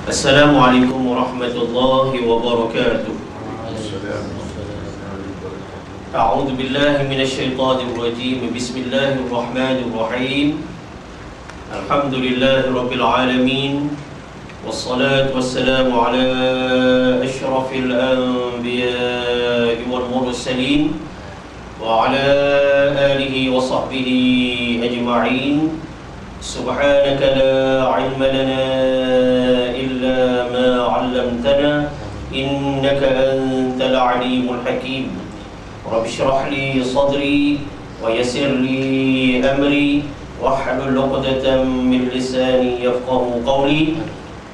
Assalamualaikum warahmatullahi wabarakatuh. A'udzu billahi minasyaitonir rajim. Bismillahirrahmanirrahim. Alhamdulillahirabbil alamin. Wassalatu wassalamu ala asyrafil anbiya'i wal mursalin wa ala alihi wa sahbihi ajma'in. Subhanaka la ilma lana illa ma 'allamtana innaka antal alimul hakim. Rabbi shrah li sadri wa yassir li amri wahlul 'uqdatam min lisani yafqahu qawli.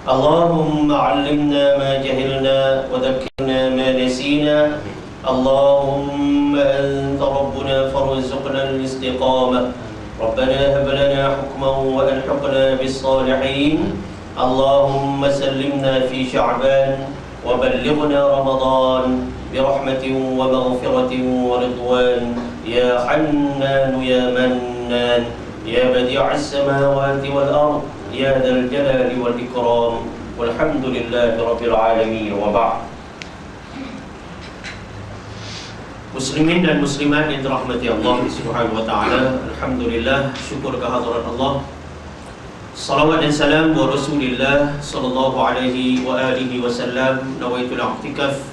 Allahumma 'allimna ma jahilna wa dhakkirna ma nasina. Allahumma anta rabbuna farzuqna al-istiqamah. ربنا هب لنا حكما وألحقنا بالصالحين. اللهم سلمنا في شعبان وبلغنا رمضان برحمة ومغفرة ورضوان يا حنان يا منان يا بديع السماوات والأرض يا ذا الجلال والإكرام والحمد لله رب العالمين. وبعد. Muslimin dan muslimat yang dirahmati Allah Subhanahu wa taala, alhamdulillah, syukur kehadirat Allah. Salawat dan salam wa Rasulillah sallallahu alaihi wa alihi wasallam. Nawaitul i'tikaf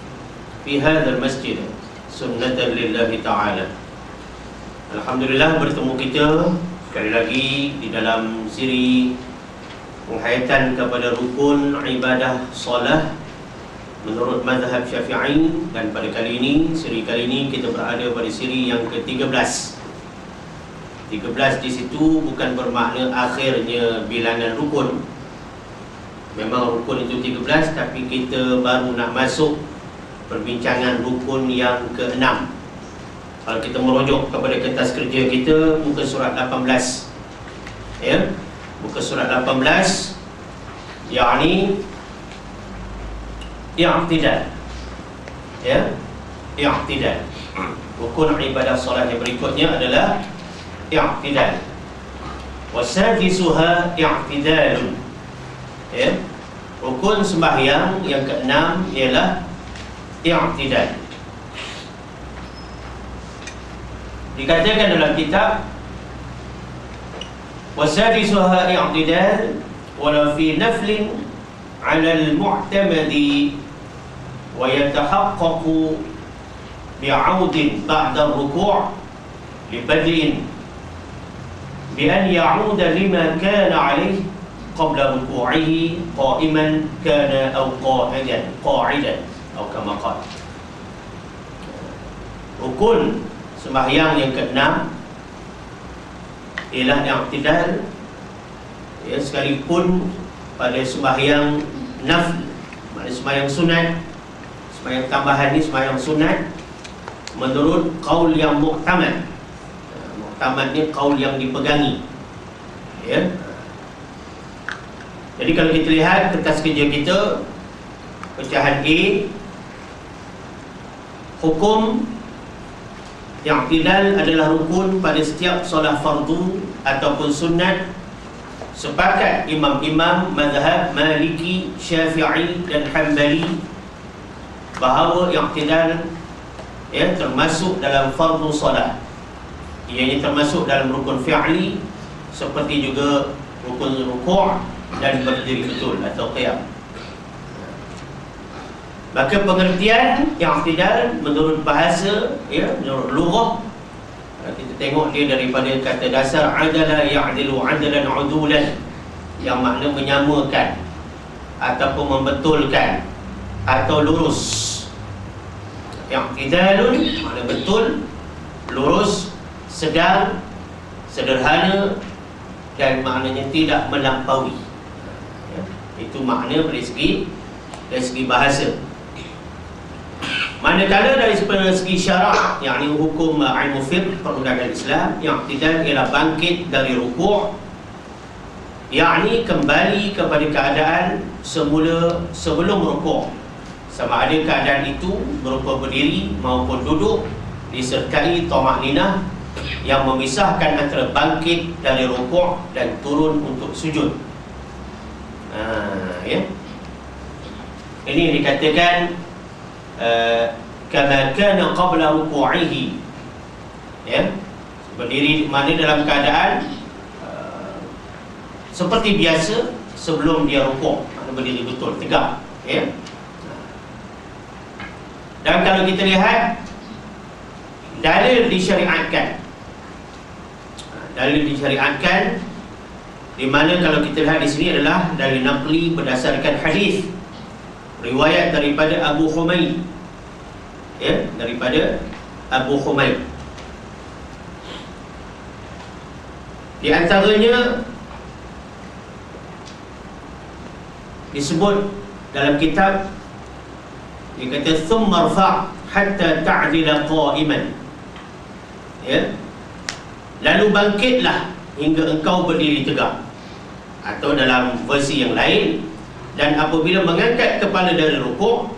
fi hadzal masjid sunnatan lillahi taala. Alhamdulillah, bertemu kita sekali lagi di dalam siri penghayatan kepada rukun ibadah solat menurut mazhab Syafi'i, dan pada kali ini, siri kali ini kita berada pada siri yang ke-13. 13 di situ bukan bermakna akhirnya bilangan rukun. Memang rukun itu 13, tapi kita baru nak masuk perbincangan rukun yang ke-6. Kalau kita merujuk kepada kertas kerja kita, muka surat 18. Ya, muka surat 18, yakni i'tidal. Ya, i'tidal. Rukun ibadah solat yang berikutnya adalah i'tidal. Wasadisuha i'tidalun. Ya, rukun sembahyang yang keenam ialah i'tidal. Dikatakan dalam kitab, wasadisuha i'tidal wala fi naflin 'ala al-mu'tamadi wa yatahaqqaqu bi'audin ba'da ar-ruku' li bad'in bi an ya'uda lima kana 'alayhi qabla ruku'ihi qa'iman kana aw qa'idan atau kama qala. Rukun sembahyang yang keenam ialah i'tidal. Ya, sekalipun pada sembahyang nafl, maknanya sembahyang sunat, sembahyang tambahan ni sembahyang sunat, menurut qaul yang mu'tamad. Mu'tamad ni qaul yang dipegangi. Ya. Jadi kalau kita lihat kertas kerja kita, pecahan A, hukum i'tidal adalah rukun pada setiap solat fardu ataupun sunat. Sepakat imam-imam mazhab Maliki, Syafi'i dan Hanbali bahawa i'tidal, ya, termasuk dalam fardu solat. Ianya termasuk dalam rukun fi'li, seperti juga rukun ruku' dan berdiri betul atau qiyam. Maka pengertian i'tidal menurut bahasa, ya, menurut lughah, kita tengok dia daripada kata dasar adala ya'dilu adalan udulan, yang makna menyamakan ataupun membetulkan atau lurus. I'tidalun makna betul, lurus, sedang, sederhana, dan maknanya tidak melampaui. Ya, itu makna dari segi bahasa. Manakala dari segi syarak, yakni hukum ilmu fiqh perundangan Islam, i'tidal ialah bangkit dari rukuk, yakni kembali kepada keadaan semula sebelum rukuk, sama ada keadaan itu berupa berdiri maupun duduk, disertai tamakninah yang memisahkan antara bangkit dari rukuk dan turun untuk sujud. Ya. Ini yang dikatakan kama kana qabla ruku'ihi, ya, berdiri mana dalam keadaan seperti biasa sebelum dia rukuk, berdiri betul tegak, ya. Dan kalau kita lihat dalil disyariatkan, di mana kalau kita lihat di sini adalah dalil naqli berdasarkan hadis riwayat daripada Abu Humaid, ya, daripada Abu Humaid. Di antaranya disebut dalam kitab, dia kata thumma rfa' hatta ta'dila qa'iman, ya, lalu bangkitlah hingga engkau berdiri tegak. Atau dalam versi yang lain, dan apabila mengangkat kepala dari rukuk,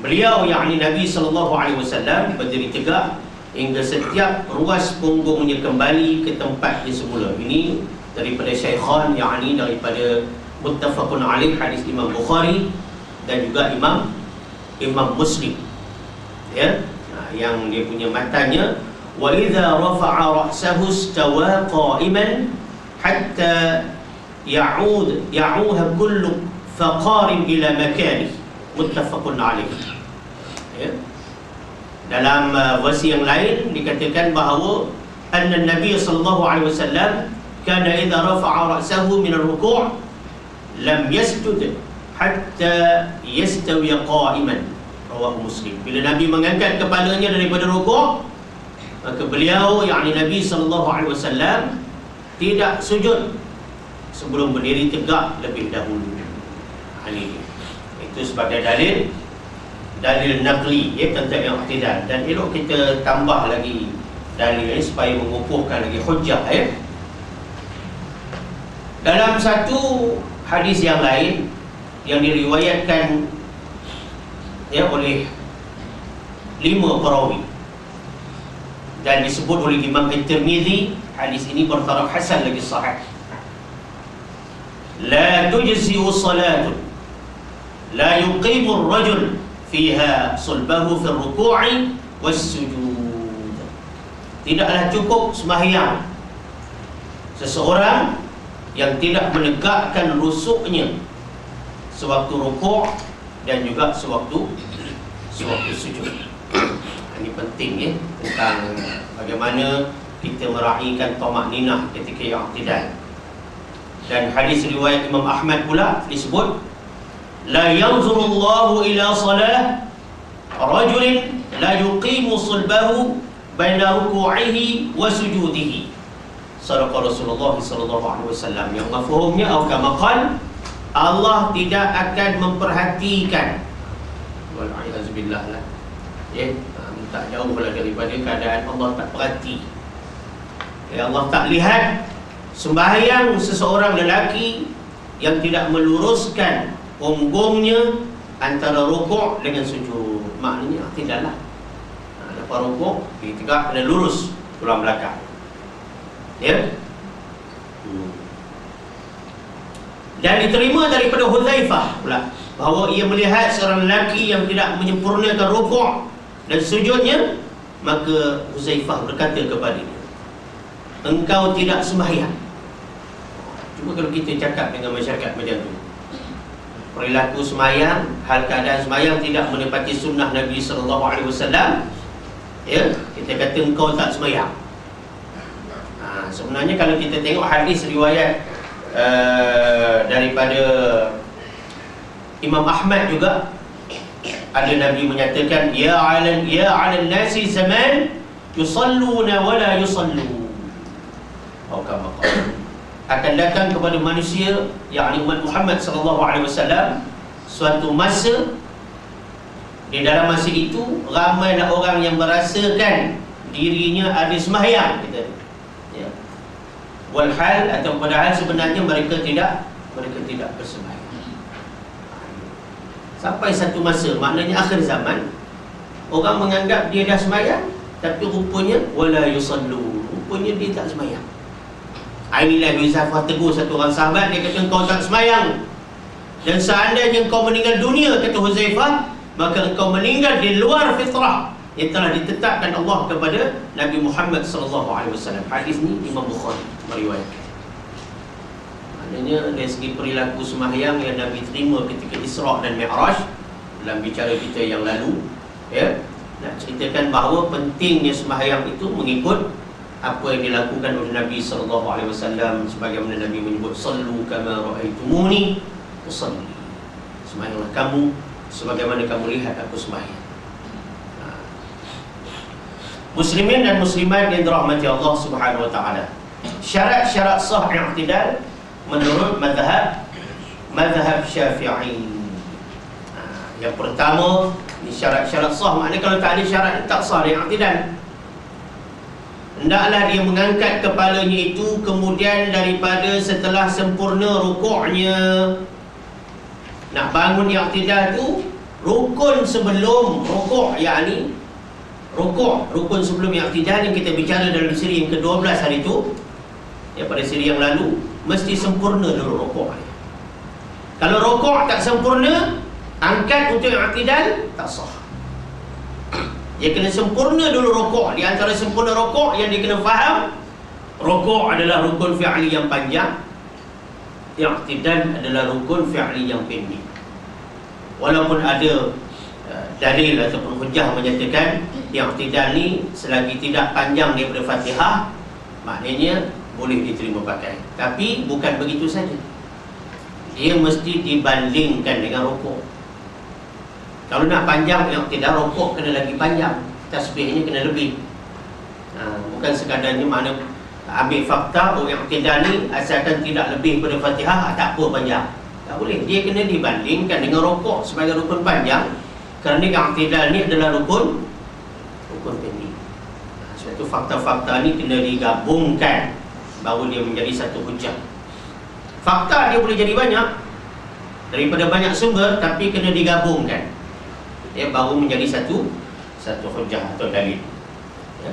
beliau yakni Nabi SAW berdiri tegak hingga setiap ruas punggungnya kembali ke tempatnya semula. Ini daripada Syaikhan, yakni daripada muttafaqun alaih, hadis Imam Bukhari dan juga Imam Muslim, ya. Yang dia punya matanya, wa idza rafa'a ra'sahu istawa qa'iman hatta ya'uha kullu faqarin ila makani, muttafaqun alaih, ya. Dalam versi yang lain dikatakan bahawa anna Nabi sallallahu alaihi wasallam kana idza rafa'a ra'sahu min ar-ruku' lam yasjud hatta yastawi qa'iman, rawahu Muslim. Bila Nabi mengangkat kepalanya daripada rukuk, maka beliau, yakni Nabi SAW, tidak sujud sebelum berdiri tegak lebih dahulu. Ini itu sebagai dalil naqli, ya, tentang i'tidal. Dan elok kita tambah lagi dalil ini supaya mengukuhkan lagi hujjah, ya. Dalam satu hadis yang lain yang diriwayatkan, ya, oleh 5 perawi dan disebut oleh Imam At-Tirmidzi, hadis ini bertaraf hasan lagi sahih. La tujzi'u salatun la yuqimu ar-rajul fiha sulbahu fi ar-ruku'i was-sujud. Tidaklah cukup sembahyang seseorang yang tidak menegakkan rusuknya sewaktu rukuk dan juga sewaktu sujud. Ini penting, ya, tentang bagaimana kita meraihkan tamakninah ketika i'tidal. Dan hadis riwayat Imam Ahmad pula disebut, la yanzurullahu ila salah rajulin la yuqimu sulbahu baina ruku'ihi wa sujudihi. Sadaqa Rasulullah sallallahu alaihi wasallam, yang mafhumnya atau kama qala, Allah tidak akan memperhatikan, wal'iyazbillah lah, ya, tak jauh lah daripada keadaan Allah tak perhati, ya, Allah tak lihat sembahyang seseorang lelaki yang tidak meluruskan punggungnya antara rukuk dengan sujud. Maknanya tidaklah lepas rukuk tegak dan lurus tulang belakang, ya. Dan diterima daripada Hudzaifah pula bahawa ia melihat seorang lelaki yang tidak menyempurnakan rukuk dan sujudnya, maka Hudzaifah berkata kepadanya, engkau tidak sembahyang. Cuma kalau kita cakap dengan masyarakat macam tu, perilaku sembahyang, hal keadaan sembahyang tidak menepati sunnah Nabi SAW, ya, kita kata engkau tak sembahyang. Sebenarnya kalau kita tengok hadis riwayat daripada Imam Ahmad juga, ada Nabi menyatakan, ya 'alan nasi zaman yusalluna wa la yusallu, atau kama qala, akan datang kepada manusia, yakni umat Muhammad sallallahu alaihi wasallam, suatu masa, di dalam masa itu ramailah orang yang merasakan dirinya ada sembahyang, kita, ya, walhal atau padahal sebenarnya mereka tidak bersembahyang. Sampai satu masa, maknanya akhir zaman, orang menganggap dia dah sembahyang, tapi rupanya wala yusallu, rupanya dia tak sembahyang. Inilah Huzaifah tegur satu orang sahabat, dia kata, engkau tak sembahyang. Dan seandainya engkau meninggal dunia, kata Huzaifah, maka engkau meninggal di luar fitrah yang telah ditetapkan Allah kepada Nabi Muhammad SAW. Hadis ni Imam Bukhari meriwayatkan. Maknanya dari segi perilaku sembahyang yang Nabi terima ketika Isra' dan Mi'raj, dalam bicara kita yang lalu, ya, nak ceritakan bahawa pentingnya sembahyang itu mengikut apa yang dilakukan oleh Nabi SAW. Sebagaimana Nabi menyebut, sallu kama ra'aitumuni usalli, sembahyanglah kamu sebagaimana kamu lihat aku sembahyang. Muslimin dan muslimat yang dirahmati Allah Subhanahu wa taala, syarat-syarat sah i'tidal menurut mazhab Syafi'i. Yang pertama, ni syarat-syarat sah, maknanya kalau tak ada syarat tak sah i'tidal. Hendaklah dia mengangkat kepalanya itu kemudian daripada setelah sempurna rukuknya. Nak bangun i'tidal tu rukun sebelum rukuk, yakni rukun sebelum i'tidal yang kita bicara dalam siri yang ke-12 hari itu, ya, pada siri yang lalu, mesti sempurna dulu rukuk. Kalau rukuk tak sempurna, angkat untuk i'tidal tak sah. Dia kena sempurna dulu rukuk. Di antara sempurna rukuk yang dia kena faham, rukuk adalah rukun fi'li yang panjang, i'tidal adalah rukun fi'li yang pendek. Walaupun ada dalil ataupun hujah menyatakan i'tidal ni selagi tidak panjang daripada Fatihah, maknanya boleh diterima pakai. Tapi bukan begitu saja, dia mesti dibandingkan dengan rukuk. Kalau nak panjang i'tidal, rukuk kena lagi panjang, tasbihnya kena lebih. Bukan sekadar ni mana ambil fakta i'tidal ni asalkan tidak lebih pada Fatihah, tak apa panjang. Tak boleh, dia kena dibandingkan dengan rukuk sebagai rukun panjang, kerana i'tidal ni adalah rukun pendek. Sebab itu fakta-fakta ni kena digabungkan baru dia menjadi satu hujah. Fakta dia boleh jadi banyak daripada banyak sumber, tapi kena digabungkan, ya, baru menjadi satu hujah atau dalil, ya.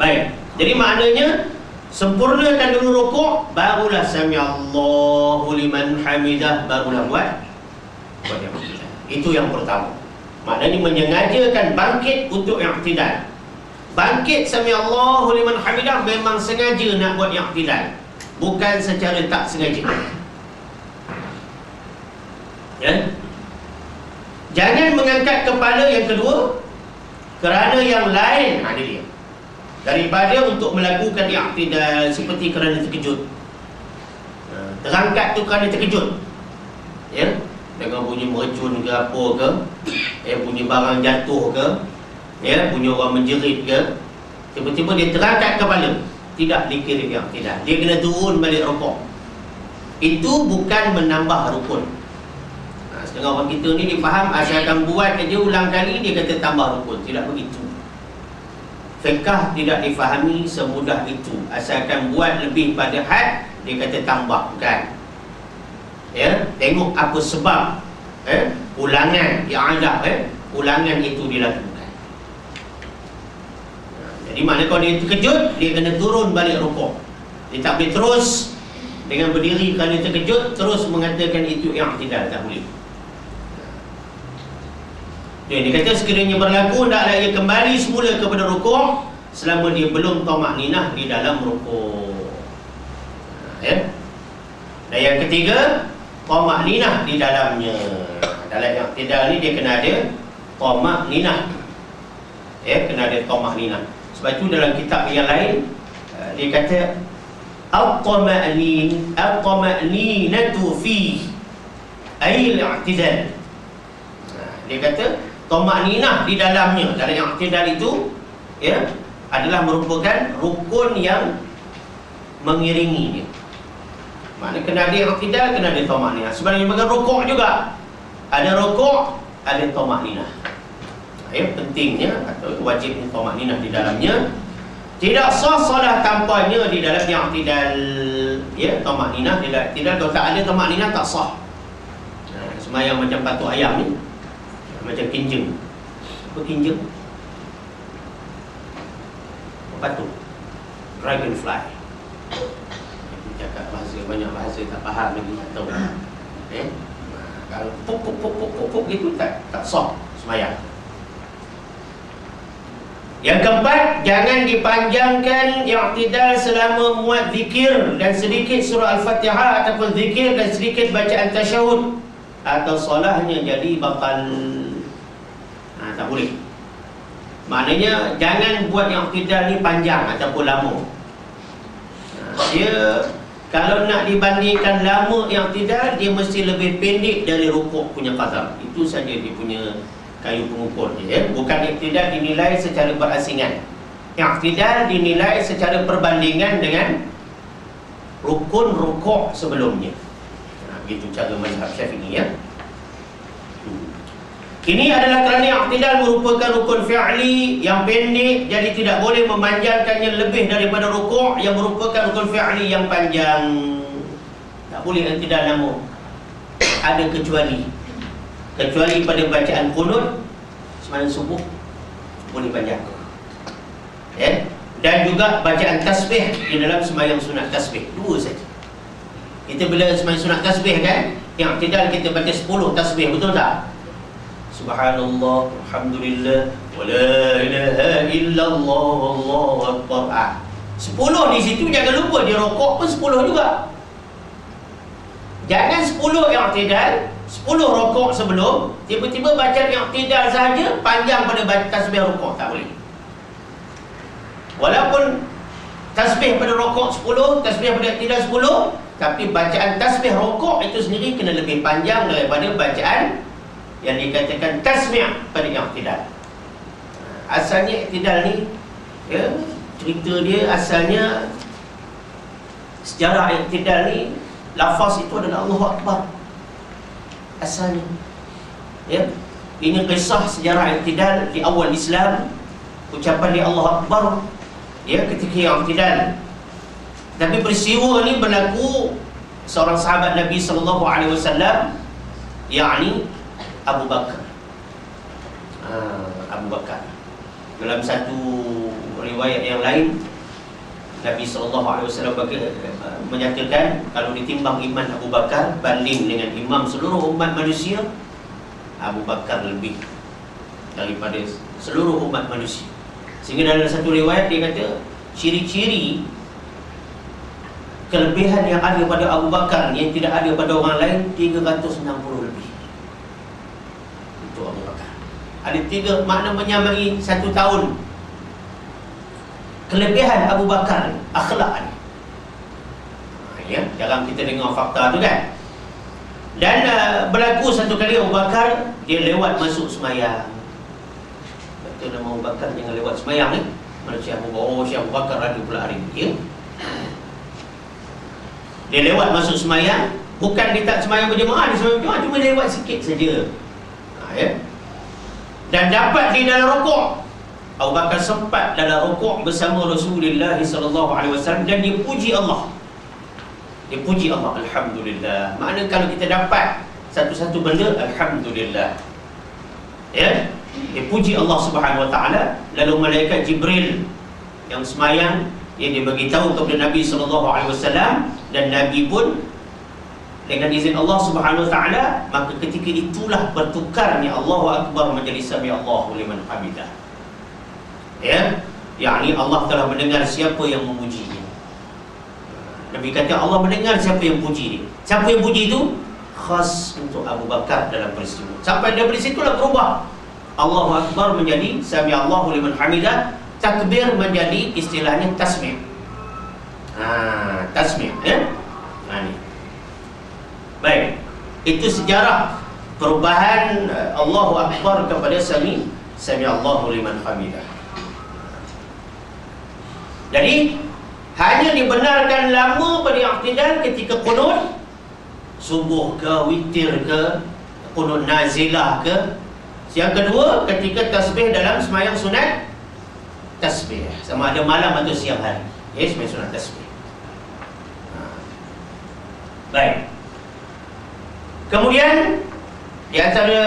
Baik, jadi maknanya sempurnakan dulu rukuk, barulah sami'allahu liman hamidah, barulah buat i'tidal. Itu yang pertama. Maknanya menyengajakan bangkit untuk i'tidal. Bangkit sami'allahu liman hamidah memang sengaja nak buat i'tidal, bukan secara tak sengaja, ya. Jangan mengangkat kepala yang kedua kerana yang lain, ada dia, daripada untuk melakukan i'tidal, seperti kerana terkejut. Terangkat tu kerana terkejut, ya, dengan bunyi mercun ke apa ke, ya, bunyi barang jatuh ke, ya, bunyi orang menjerit ke, tiba-tiba dia terangkat kepala, tidak dikira i'tidal. Dia kena turun balik rukuk. Itu bukan menambah rukun. Setengah orang kita ni dia faham asalkan buat aja ulang kali dia kata tambah rukun. Tidak begitu. Fiqh tidak difahami semudah itu. Asalkan buat lebih pada had, dia kata tambah, bukan. Ya, tengok apa sebab ulangan ulangan itu dilakukan. Jadi maknanya kalau dia terkejut, dia kena turun balik rukuk. Dia tak boleh terus dengan berdiri kerana terkejut terus mengatakan itu i'tidal, tak boleh. Dia kata sekiranya berlaku, hendaklah ia kembali semula kepada rukuk selama dia belum tamakninah di dalam rukuk, ya. Dan yang ketiga, tamakninah di dalamnya. Dalam i'tidal ni dia kena ada tamakninah, ya, kena ada tamakninah. Sebab itu dalam kitab yang lain dia kata at-tama'ninatu fi al-i'tidal. Dia kata tamakninah di dalamnya, dalam i'tidal itu, ya, adalah merupakan rukun yang mengiringinya. Maknanya kena ada i'tidal, kena ada tamakninah. Sebenarnya bukan rukuk juga, ada rukuk, ada tamakninah. Ya, pentingnya atau wajibnya tamakninah di dalamnya. Tidak sah solat tanpanya di dalam i'tidal, ya, tamakninah di dalam i'tidal. Kalau tak ada tamakninah tak sah. Semayang macam patuk ayam ni, macam kinjeng. Apa kinjeng? Patuk, dragonfly. Cakap bahasa, banyak bahasa tak faham lagi, tak tahu. Kalau puk gitu tak sah sembahyang. Yang keempat, jangan dipanjangkan i'tidal selama muat zikir dan sedikit surah Al-Fatihah ataupun zikir dan sedikit bacaan tasyahud, atau solahnya jadi batal. Tak boleh. Maknanya jangan buat i'tidal ni panjang ataupun lama. Dia kalau nak dibandingkan lama i'tidal, dia mesti lebih pendek dari rukuk punya qadar. Itu saja dia punya kayu pengukur dia. Bukan i'tidal dinilai secara berasingan. I'tidal dinilai secara perbandingan dengan rukun rukuk sebelumnya. Begitu cara mazhab Syafi'i, ya. Ini adalah kerana i'tidal merupakan rukun fi'li yang pendek, jadi tidak boleh memanjangkannya lebih daripada rukuk yang merupakan rukun fi'li yang panjang. Tak boleh i'tidal lama. Ada kecuali pada bacaan qunut sembahyang subuh boleh panjang, ya. Dan juga bacaan tasbih di dalam sembahyang sunat tasbih, dua saja. Kita bila sembahyang sunat tasbih kan, yang tidak kita baca 10 tasbih, betul tak? Subhanallah, alhamdulillah, wa la ilaha illallah, wallahu akbar. 10 di situ, jangan lupa di rukuk pun 10 juga. Jangan 10 i'tidal, 10 rukuk sebelum, tiba-tiba baca i'tidal sahaja panjang pada tasbih rukuk, tak boleh. Walaupun tasbih pada rukuk 10, tasbih pada i'tidal 10, tapi bacaan tasbih rukuk itu sendiri kena lebih panjang daripada bacaan yang dikatakan tasmi' pada i'tidal. Asalnya i'tidal ni, ya, cerita dia asalnya, sejarah i'tidal ni, lafaz itu adalah Allahu Akbar asalnya, ya. Ini kisah sejarah i'tidal di awal Islam. Ucapan di Allahu Akbar, ya, ketika i'tidal. Tapi peristiwa ni berlaku seorang sahabat Nabi SAW, yakni Abu Bakar. Abu Bakar. Dalam satu riwayat yang lain, Nabi SAW menyatakan kalau ditimbang iman Abu Bakar banding dengan imam seluruh umat manusia, Abu Bakar lebih daripada seluruh umat manusia. Sehingga dalam satu riwayat dia kata ciri-ciri kelebihan yang ada pada Abu Bakar yang tidak ada pada orang lain 360 lebih. Itu Abu Bakar. Ada 3 makna menyamai 1 tahun. Kelebihan Abu Bakar, akhlak ni, ya, jarang kita dengar fakta tu kan. Dan berlaku satu kali Abu Bakar dia lewat masuk semayang. Betul nama Abu Bakar jangan lewat semayang ni. Manusia Abu Bakar ada pula hari ni, ya. Dia lewat masuk semayang, bukan dia tak semayang berjemaah, dia semayang berjemaah, cuma lewat sikit saja, ya. Dan dapat di dalam rukuk. Abu Bakar sempat dalam rukuk bersama Rasulullah SAW dan dia puji Allah. Dia puji Allah, alhamdulillah. Makna kalau kita dapat satu-satu benda, alhamdulillah, ya. Dia puji Allah Subhanahu Wa Taala. Lalu malaikat Jibril yang semayang, dia beritahu kepada Nabi SAW, dan Nabi pun dengan izin Allah Subhanahu Wa Taala, maka ketika itulah bertukarnya Allahu Akbar menjadi Sami Allahu liman hamidah, ya. Yakni Allah telah mendengar siapa yang memujinya. Nabi kata Allah mendengar siapa yang puji dia. Siapa yang puji itu khas untuk Abu Bakar dalam peristiwa. Sampai dari situlah berubah Allahu Akbar menjadi Sami Allahu liman hamidah, takbir menjadi istilahnya tasmi'. Tasmi', ya. Ni. Baik. Itu sejarah perubahan Allahu Akbar kepada Sami Allahu liman hamidah. Jadi hanya dibenarkan lama pada i'tidal ketika qunut subuh ke, witir ke, qunut nazilah ke. Yang kedua, ketika tasbih dalam sembahyang sunat tasbih, sama ada malam atau siang hari, ya, sembahyang sunat tasbih. Baik. Kemudian di antara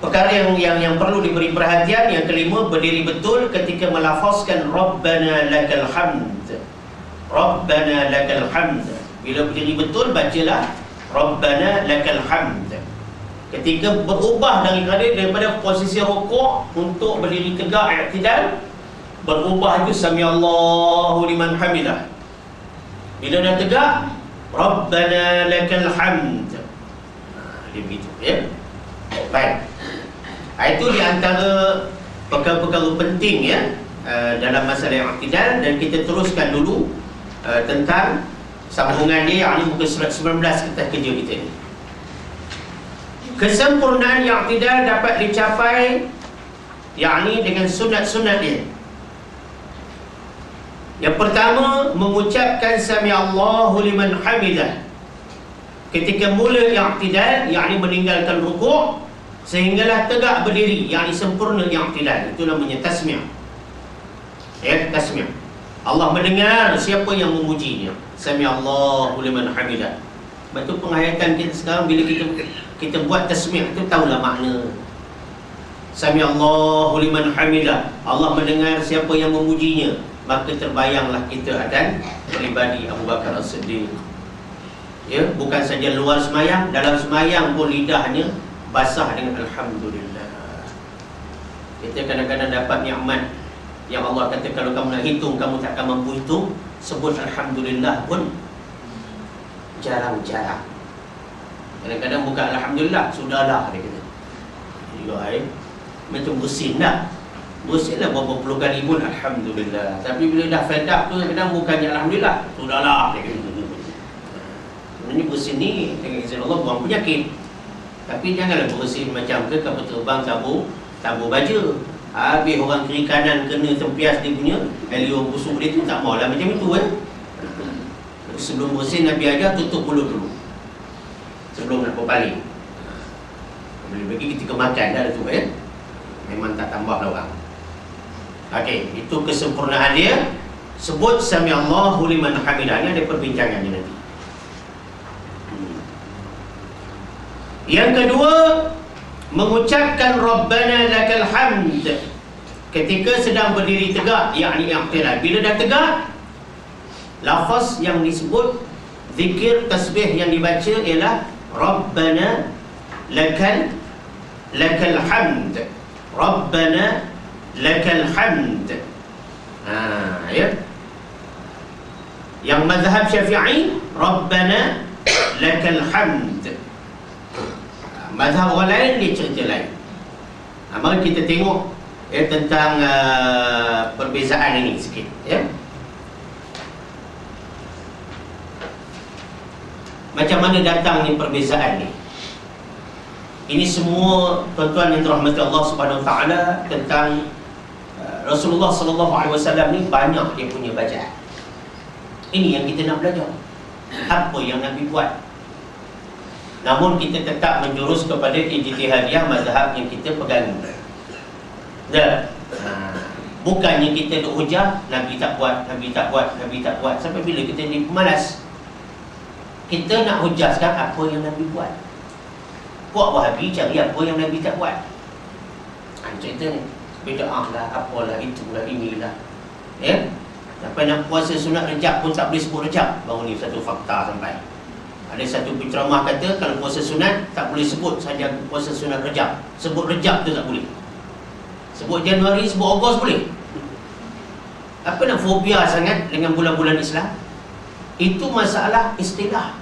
perkara yang perlu diberi perhatian, yang kelima, berdiri betul ketika melafazkan Rabbana lakal hamd. Rabbana lakal hamd. Bila berdiri betul, bacalah Rabbana lakal hamd. Ketika berubah daripada posisi rukuk untuk berdiri tegak i'tidal, berubah itu sami Allahu liman hamidah. Bila dah tegak, Rabbana lakal hamd. Dia begitu, ya. Baik. Itu di antara perkara-perkara penting, ya, dalam masalah i'tidal. Dan kita teruskan dulu tentang sambungan dia, yakni muka surat 19 kertas kerja kita ni. Kesempurnaan i'tidal dapat dicapai yakni dengan sunat-sunat dia. Yang pertama, mengucapkan sami Allahu liman hamidah ketika mula i'tidal, yakni meninggalkan rukuk sehinggalah tegak berdiri, yakni sempurna i'tidal. Itu namanya tasmi'. Ya, tasmi'. Allah mendengar siapa yang memujinya. Sami Allahu liman hamidah. Sebab tu penghayatan kita sekarang, bila kita buat tasmi' tu, tahulah makna. Sami Allahu liman hamidah. Allah mendengar siapa yang memujinya. Maka terbayanglah kita akan pribadi Abu Bakar As-Siddiq. Ya, bukan saja luar semayang, dalam semayang pun lidahnya basah dengan alhamdulillah. Kita kadang-kadang dapat nikmat yang Allah kata kalau kamu nak hitung, kamu tak akan mampu hitung. Sebut alhamdulillah pun jarang-jarang. Kadang-kadang bukan alhamdulillah, sudahlah dia kata. Juga macam bersin dah. Bersinlah berapa puluh kali pun alhamdulillah. Tapi bila dah fed up tu, kadang bukannya alhamdulillah, sudahlah dia kata. Sebenarnya bersin ni dengan izin Allah buang penyakit. Tapi janganlah bersin macam ke kapal terbang tabur baja. Habis orang kiri kanan kena tempias dia punya helium busuk dia tu, tak maulah macam itu, Sebelum bersin Nabi ajar tutup mulut dulu sebelum nak berpaling. Boleh bagi ketika makan dah tu, memang tak tambah lah orang. Okey, itu kesempurnaan dia. Sebut sami Allahu liman hamidah. Ini ada perbincangannya nanti. Yang kedua, mengucapkan Rabbana lakal hamd ketika sedang berdiri tegak, yakni i'tidal. Bila dah tegak, lafaz yang disebut, zikir, tasbih yang dibaca ialah Rabbana lakal hamd. Rabbana lakal hamd. Ya. Yang mazhab Syafi'i, Rabbana lakal hamd. Mazhab orang lain dia cerita lain. Mari kita tengok tentang perbezaan ini sikit, ya. Macam mana datang ni perbezaan ni? Ini semua tuan-tuan yang dirahmati Allah Subhanahu Wa Taala, tentang Rasulullah sallallahu alaihi wasallam ni banyak dia punya bacaan. Ini yang kita nak belajar. Apa yang Nabi buat. Namun kita tetap menjurus kepada ijtihadiyah mazhab yang kita pegang. Bukannya kita duk hujah Nabi tak buat, Nabi tak buat, Nabi tak buat. Sampai bila kita ni pemalas? Kita nak hujahkan apa yang Nabi buat. Puak Wahabi cari apa yang Nabi tak buat. Cerita ni bid'ah lah, apalah, itulah, inilah, ya. Sampai nak puasa sunat Rejab pun tak boleh sebut Rejab. Baru ni satu fakta sampai. Ada satu penceramah kata kalau puasa sunat tak boleh sebut saja puasa sunat Rejab. Sebut Rejab tu tak boleh. Sebut Januari, sebut Ogos boleh. Apa nak fobia sangat dengan bulan-bulan Islam? Itu masalah istilah.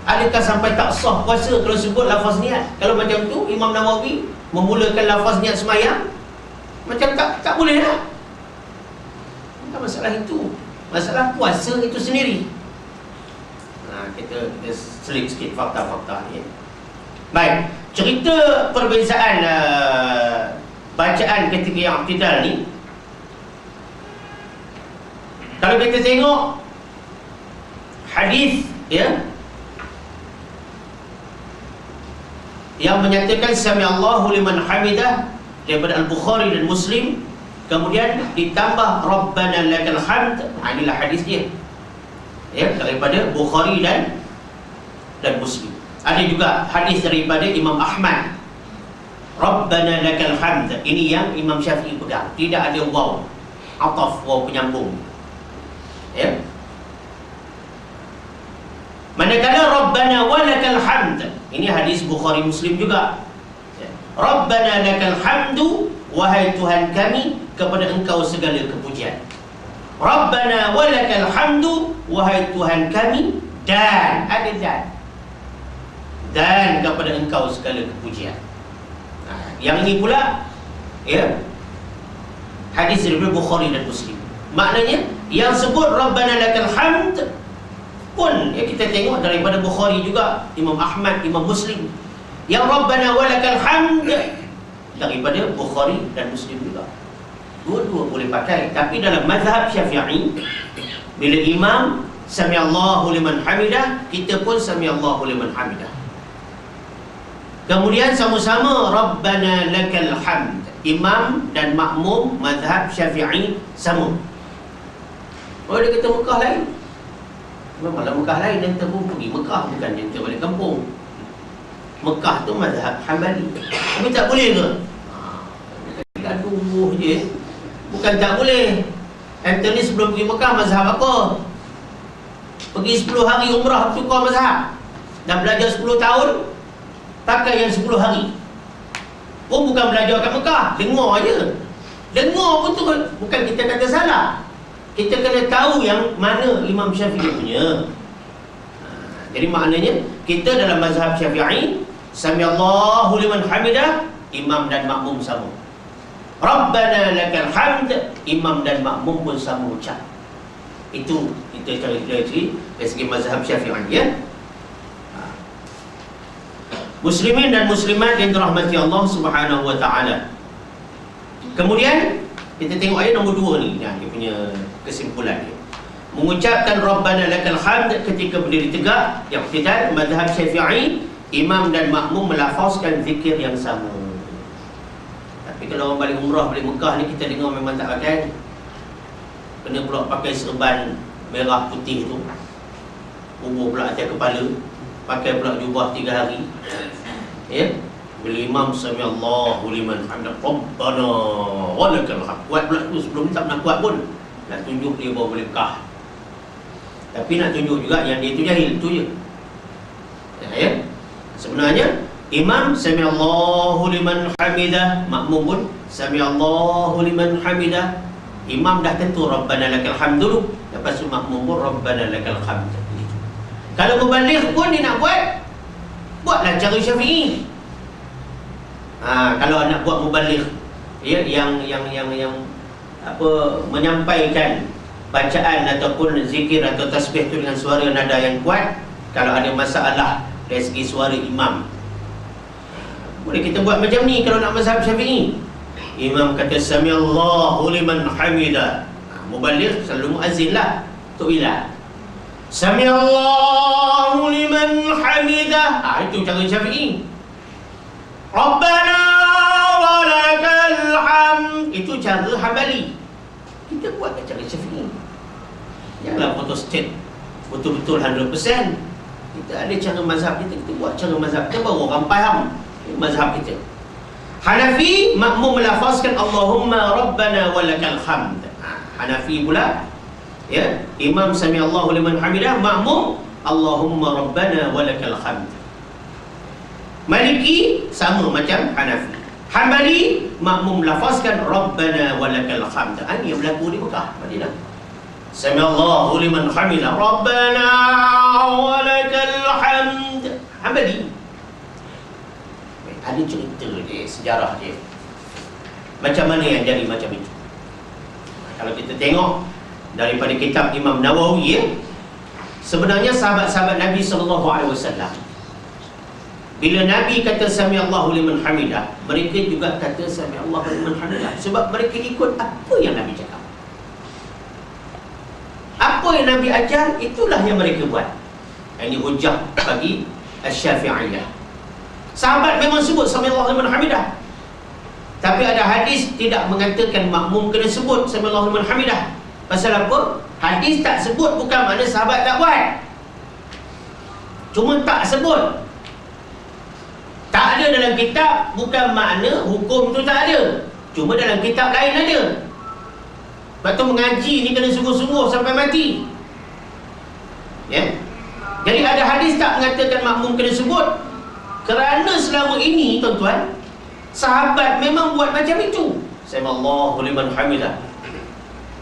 Adakah sampai tak sah puasa kalau sebut lafaz niat? Kalau macam tu Imam Nawawi memulakan lafaz niat semayang, macam tak boleh lah. Bukan masalah itu. Masalah puasa itu sendiri. Kita selit sikit fakta-fakta ni. Baik, cerita perbezaan bacaan ketika i'tidal ni. Kalau kita tengok hadis, ya, yang menyatakan sami Allahu liman hamidah daripada Al-Bukhari dan Muslim, kemudian ditambah Rabbana lakal hamd. Inilah hadis dia, ya, daripada Bukhari dan Muslim. Ada juga hadis daripada Imam Ahmad, Rabbana lakal hamd. Ini yang Imam Syafi'i pegang. Tidak ada waw ataf, waw penyambung, ya. Rabbana walakal hamd. Ini hadis Bukhari Muslim juga. Rabbana lakal hamdu, wahai Tuhan kami, kepada Engkau segala kepujian. Rabbana walakal hamdu, wahai Tuhan kami, dan ada dan kepada Engkau segala kepujian. Yang ini pula hadis daripada Bukhari dan Muslim. Maknanya yang sebut Rabbana lakal hamd pun kita tengok daripada Bukhari juga, Imam Ahmad, Imam Muslim. Yang Rabbana walakal hamd daripada Bukhari dan Muslim juga. Dua-dua boleh pakai. Tapi dalam mazhab Syafi'i, bila imam samiallahu liman hamidah, kita pun samiallahu liman hamidah. Kemudian sama-sama Rabbana lakal hamd. Imam dan makmum mazhab Syafi'i sama. Oh, dia kata Mekah lain. Memanglah Mekah lain, yang pun pergi Mekah, bukan yang balik kampung. Mekah tu mazhab Hambali. Tapi tak boleh ke? Gaduh je. Bukan tak boleh. Anthony sebelum pergi Mekah mazhab apa? Pergi 10 hari umrah, tukar mazhab. Dah belajar 10 tahun, pakai yang 10 hari. Pun bukan belajar kat Mekah, dengar je. Dengar pun tu bukan kita kata salah. Kita kena tahu yang mana Imam Syafi'i punya. Jadi maknanya kita dalam mazhab Syafi'i, samiallahu liman hamidah, imam dan makmum sama. Rabbana lakal hamd, imam dan makmum pun sama ucap. Itu kita cari dari segi mazhab Syafi'i, ya. Muslimin dan muslimat yang dirahmati Allah Subhanahu wa taala. Kemudian kita tengok ayat nombor 2 ni, dia punya kesimpulan dia. Mengucapkan Rabbana lakal hamd ketika berdiri tegak, yang tidak mazhab Syafi'i, imam dan makmum melafazkan zikir yang sama. Tapi kalau orang balik umrah, balik Mekah ni, kita dengar memang tak pakai. Kena pula pakai serban merah putih tu, ubur pula atas kepala, pakai pula jubah 3 hari. Ya, bila imam samiallahu liman hamidah, Rabbana walakal hamd. Kuat pula tu, sebelum ni tak pernah kuat pun. Nak tunjuk dia bawa boleh Mekah. Tapi nak tunjuk juga yang dia tu jahil, tu je. Ya. Sebenarnya imam samiallahu liman hamidah, makmum pun samiallahu liman hamidah. Imam dah tentu Rabbana lakal hamd dulu, lepas tu makmum pun Rabbana lakal hamd. Kalau mubaligh pun dia nak buatlah cara Syafi'i. Kalau nak buat mubaligh, ya, yang apa, menyampaikan bacaan ataupun zikir atau tasbih tu dengan suara nada yang kuat, kalau ada masalah dari segi suara imam, boleh kita buat macam ni. Kalau nak mazhab Syafi'i, imam kata samiallahu liman hamidah, mubaligh selalu muazzin lah, Tok Bilal, samiallahu liman hamidah. Itu cara Syafi'i. Rabbana walakal hamd, itu cara Hambali. Kita buat cara Syafi'i. Janganlah photostat betul-betul 100%. Kita ada cara mazhab kita, kita buat cara mazhab kita, baru orang faham mazhab kita. Hanafi, makmum melafazkan Allahumma Rabbana walakal hamd. Hanafi pula, ya, imam samiallahu liman hamidah, makmum Allahumma Rabbana walakal hamd. Maliki sama macam Hanafi. Hambali, makmum lafazkan Rabbana walakal hamd. Ini yang berlaku di Mekah, Madinah. Samiallahu liman hamidah, Rabbana walakal hamd. Hambali. Ada cerita dia, sejarah dia, macam mana yang jadi macam itu. Kalau kita tengok daripada kitab Imam Nawawi, ya, sebenarnya sahabat-sahabat Nabi SAW, bila Nabi kata samiallahu liman hamidah, mereka juga kata samiallahu liman hamidah, sebab mereka ikut apa yang Nabi cakap. Apa yang Nabi ajar, itulah yang mereka buat. Ini hujah bagi Asy-Syafi'iyah. Sahabat memang sebut samiallahu liman hamidah, tapi ada hadis tidak mengatakan makmum kena sebut samiallahu liman hamidah. Pasal apa? Hadis tak sebut bukan makna sahabat tak buat. Cuma tak sebut, tak ada dalam kitab, bukan makna hukum tu tak ada. Cuma dalam kitab lain ada. Lepas tu mengaji ni kena sungguh-sungguh sampai mati, ya. Jadi ada hadis tak mengatakan makmum kena sebut. Kerana selama ini tuan-tuan, sahabat memang buat macam itu. Sami'allahu liman hamidah.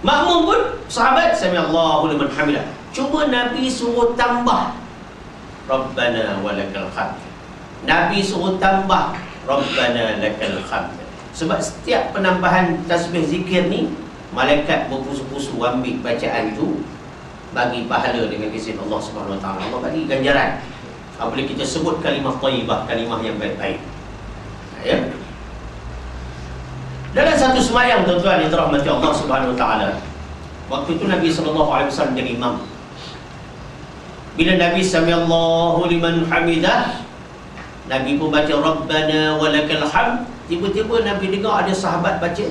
Makmum pun sahabat Sami'allahu liman hamidah. Cuma Nabi suruh tambah Rabbana walakal hamd. Nabi suruh tambah Rabbana lakal hamd. Sebab setiap penambahan tasbih zikir ni, malaikat berpusu-pusu ambil bacaan tu, bagi pahala dengan izin Allah Subhanahu Wa Taala. Allah bagi ganjaran apabila kita sebut kalimah thayyibah, kalimah yang baik-baik. Ya. Dalam satu sembahyang tuan-tuan yang dirahmati Allah Subhanahu Wa Taala, waktu itu Nabi sallallahu alaihi wasallam jadi imam. Bila Nabi samiallahu liman hamidah, Nabi pun baca Rabbana walakal hamd. Tiba-tiba Nabi dengar ada sahabat baca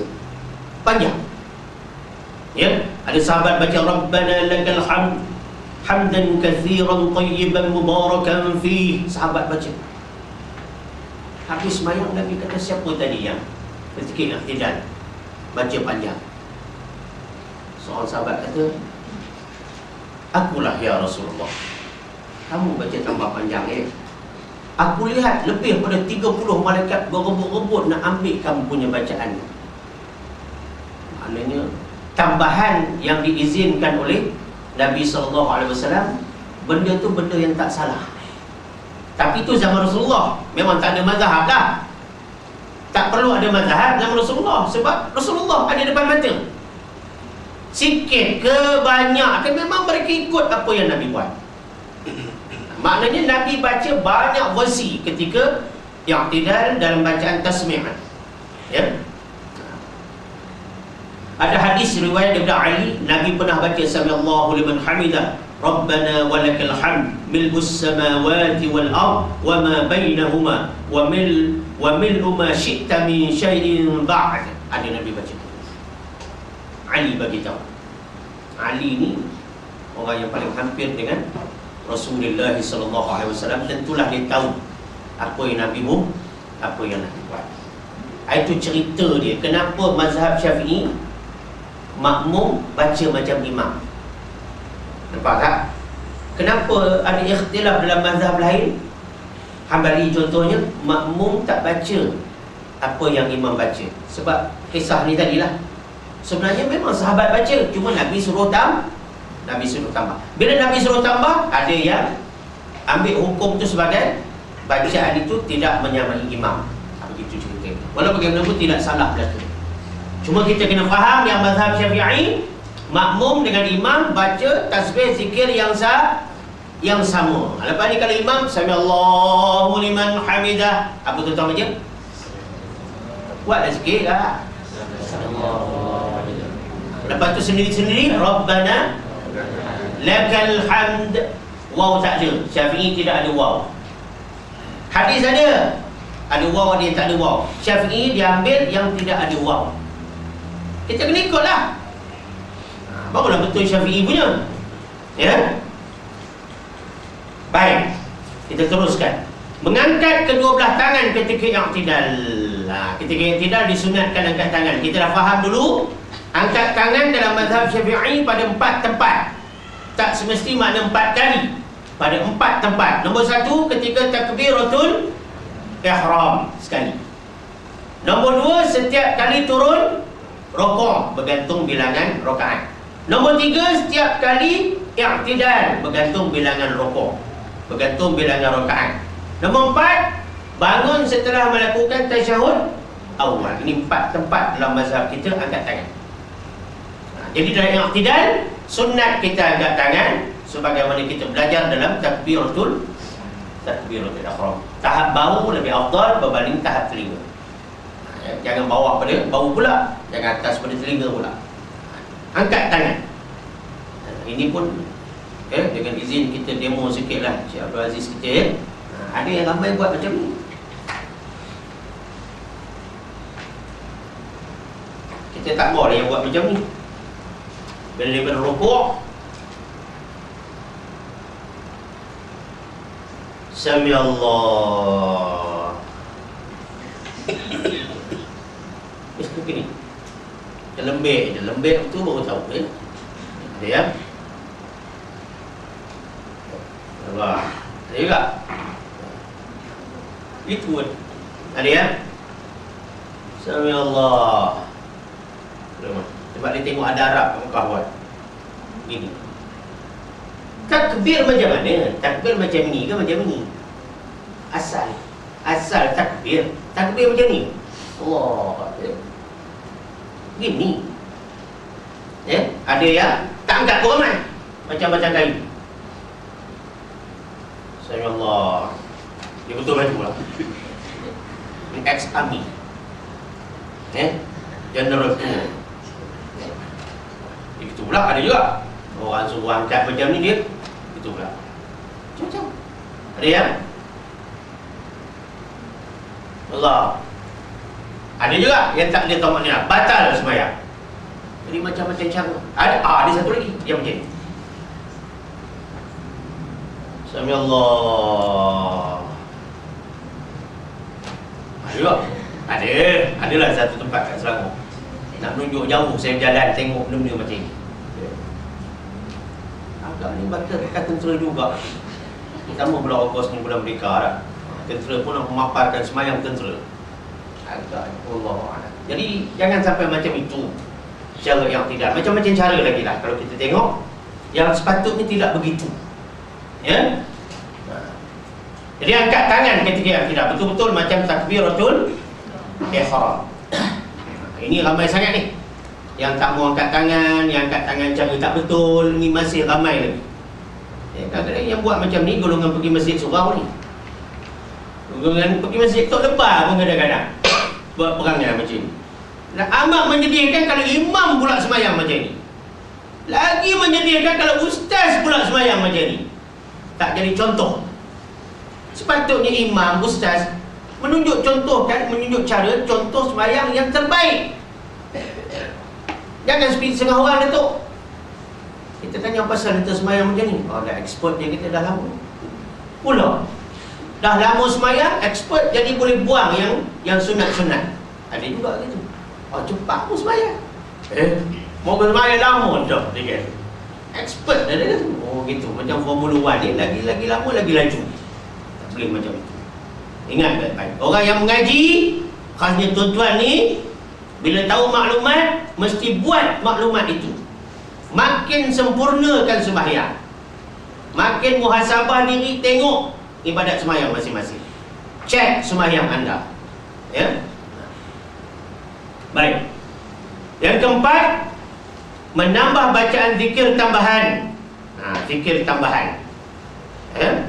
panjang. Ya, ada sahabat baca Rabbana lakal hamd hamdan katsiran tayyiban mubarakan fi. Sahabat baca. Habis sembahyang Nabi kata, siapa tadi yang ketika iktidal baca panjang? Seorang sahabat kata, akulah ya Rasulullah. Kamu baca tambah panjang Aku lihat lebih pada 30 malaikat berebut-rebut nak ambil kamu punya bacaan. Maknanya tambahan yang diizinkan oleh Nabi SAW, benda tu benda yang tak salah. Tapi itu zaman Rasulullah, memang tak ada mazhab lah. Tak perlu ada mazhab zaman Rasulullah, sebab Rasulullah ada depan mata. Sikit ke banyak ke, memang mereka ikut apa yang Nabi buat. Maknanya Nabi baca banyak versi ketika i'tidal dalam bacaan tasmi'an. Ya. Ada hadis riwayat daripada Ali, Nabi pernah baca samiallahu liman hamidah, Rabbana walakal hamd mil'us samawati wal ard wa ma bainahuma wa mil'u ma syi'ta min syai'in ba'd. Ada Nabi baca. Ali bagi tahu. Ali ni orang yang paling hampir dengan Rasulullah sallallahu alaihi wasallam, tentulah dia tahu apa yang Nabi apa yang Nabi buat. Itu cerita dia kenapa mazhab Syafi'i makmum baca macam imam. Nampak tak? Kenapa ada ikhtilaf dalam mazhab lain? Hambali contohnya, makmum tak baca apa yang imam baca. Sebab kisah ni tadilah, sebenarnya memang sahabat baca, cuma Nabi suruh tambah. Bila Nabi suruh tambah, ada yang ambil hukum tu sebagai bacaan itu tidak menyamai imam. Begitu cerita. Walau bagaimanapun tidak salah belaka. Cuma kita kena faham yang mazhab Syafi'i, makmum dengan imam baca tasbih zikir yang sama. Lepas ni kalau imam samiallahu liman hamidah, apa tuan-tuan baca? Buatlah sikit lah. Lepas tu sendiri-sendiri Rabbana lakal hamd. Waw tak ada. Syafi'i tidak ada waw. Hadis ada waw, ada yang tak ada waw. Syafi'i dia ambil yang tidak ada waw. Kita kena ikutlah. Barulah betul Syafi'i punya. Ya. Baik, kita teruskan. Mengangkat kedua belah tangan ketika i'tidal. Ketika i'tidal disunatkan angkat tangan. Kita dah faham dulu, angkat tangan dalam mazhab Syafi'i pada 4 tempat. Tak semesti makna 4 kali. Pada 4 tempat. Nombor 1 ketika takbiratul ihram sekali. Nombor 2 setiap kali turun rukuk, bergantung bilangan rakaat. Nombor 3 setiap kali i'tidal, bergantung bilangan rukuk, bergantung bilangan rakaat. Nombor 4 bangun setelah melakukan tasyahud awal. Ini 4 tempat dalam mazhab kita angkat tangan. Jadi dalam i'tidal sunat kita angkat tangan sebagaimana kita belajar dalam takbiratul ihram. Tahap bau lebih afdal berbanding tahap telinga. Jangan bawa pada bau pula, jangan atas pada telinga pula. Angkat tangan. Ini pun dengan izin kita demo sikitlah Cik Abdul Aziz kita. Ada yang ramai buat macam ni. Kita tak boleh yang buat macam ni. Bila daripada rukuk Sami Allah. Begini. Lembek tu baru tahu ya. Allah. juga. Itu pun ada ya. Sami Allah. Sebab dia tengok ada Arab Mekah buat gini. Takbir macam mana? Takbir macam ni ke macam ni? Asal takbir macam ni. Allah. Gini. Ya, ada yang tak angkat pun ramai. Macam-macam kayu. Sami Allah. Dia betul macam pula. Ex-army. General tu. Itu pula ada juga. Orang suruh angkat macam ni dia. Itu pula. Macam-macam. Ada yang Allah. Ada juga yang tak dia tahu maknanya. Batal sembahyang. Jadi macam-macam cara. Ada satu lagi yang macam ni. Sami Allah. Adalah satu tempat kat Selangor. Nak menunjuk jauh, saya berjalan tengok benda-benda macam ni. Agak ni bakal tentera juga. Pertama bulan Ogos ni bulan Merdeka dah. Tentera pun nak memaparkan semayang tentera. Agak Allah. Jadi jangan sampai macam itu. Cara yang tidak, macam-macam cara lagi lah. Kalau kita tengok, yang sepatutnya tidak begitu. Ya. Jadi angkat tangan ketika yang tidak betul-betul macam takbiratul ihram. Ini ramai sangat ni. Yang tak mau angkat tangan, yang angkat tangan cara tak betul, ni masih ramai lagi. Kadang-kadang yang buat macam ni golongan pergi masjid surau ni. Golongan pergi masjid Tok Lebar pun kadang-kadang buat perangai macam ni. Amat menyedihkan kalau imam pula semayang macam ni. Lagi menyedihkan kalau ustaz pula semayang macam ni. Tak jadi contoh. Sepatutnya imam, ustaz menunjuk cara contoh semayang yang terbaik. Jangan seperti setengah orang Datuk. Kita tanya pasal kita semayang macam ni. Dah expert je kita dah lama. Pula dah lama semayang, expert jadi boleh buang yang sunat-sunat. Ada juga gitu. Cepat pun semayang. Mau semayang lama dah dia kata. Expert dah dia. Gitu. Macam Formula 1 ni lagi lama lagi laju. Tak boleh macam itu. Ingat baik-baik. Orang yang mengaji, khasnya tuan-tuan ni, bila tahu maklumat, mesti buat maklumat itu. Makin sempurnakan sembahyang, makin muhasabah diri, tengok ibadat sembahyang masing-masing. Cek sembahyang anda. Ya. Baik. Yang keempat, menambah bacaan zikir tambahan. Zikir tambahan. Ya.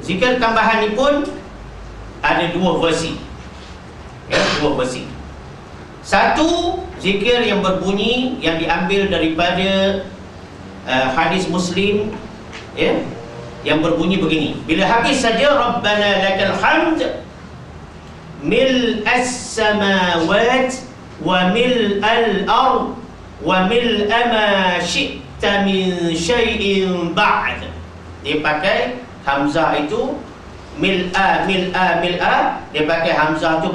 Zikir tambahan ni pun ada dua versi. Ya, dua versi. Satu, zikir yang berbunyi yang diambil daripada hadis Muslim, ya, yang berbunyi begini. Bila habis saja Rabbana lakal hamd mil'as samawat wa mil'al ard wa mil'a ma syi'ta min syai'in ba'd. Dia pakai hamzah itu mil'a, dia pakai hamzah itu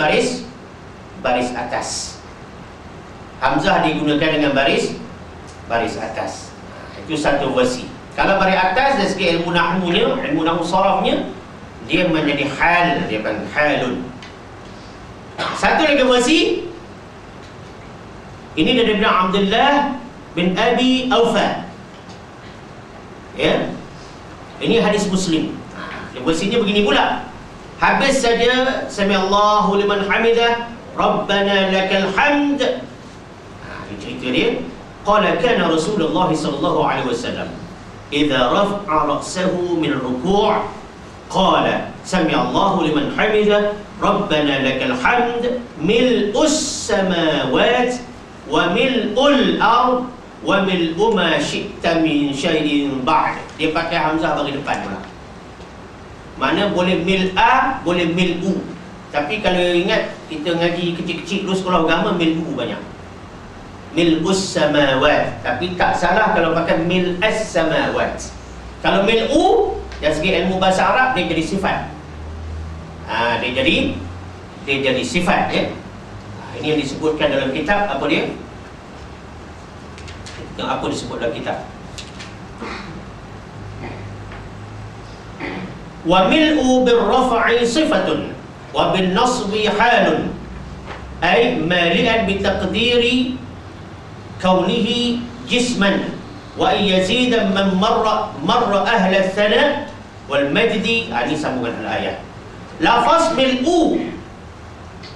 baris atas. Hamzah digunakan dengan baris atas. Itu satu versi. Kalau baris atas dari segi ilmu nahwunya, ilmu nahwu sarafnya, dia menjadi hal, dia panggil halun. Satu lagi versi ini dari Ibn Abdullah bin Abi Aufa. Ya. Ini hadis Muslim. Versinya begini pula. Habis saja sami Allahu liman hamidah, Rabbana lakal hamd. Ini cerita dia. Qala kana Rasulullah sallallahu alaihi wasallam idza rafa'a ra'sahu min ar-ruku' qala sami Allahu liman hamidah, Rabbana lakal hamd mil'us samawat wa mil'ul ard wa mil'u ma syi'ta min syai'in ba'd. Dia pakai hamzah bagi depan pula. Mana boleh mil'a, boleh mil'u. Tapi kalau ingat kita ngaji kecil-kecil dulu sekolah agama, mil'u banyak. Mil'us samawat. Tapi tak salah kalau pakai mil'as samawat. Kalau mil'u dari segi ilmu bahasa Arab, dia jadi sifat. Dia jadi sifat, ya. Ini yang disebutkan dalam kitab. Apa dia? Yang apa disebut dalam kitab? Wa mil'u bil raf'i sifatun wa bin nasbi halun, ay mali'an bi taqdiri kaunihi jisman wa yazida man marra ahla thana wal majdi. Ini sambungan ayat. Lafaz mil'u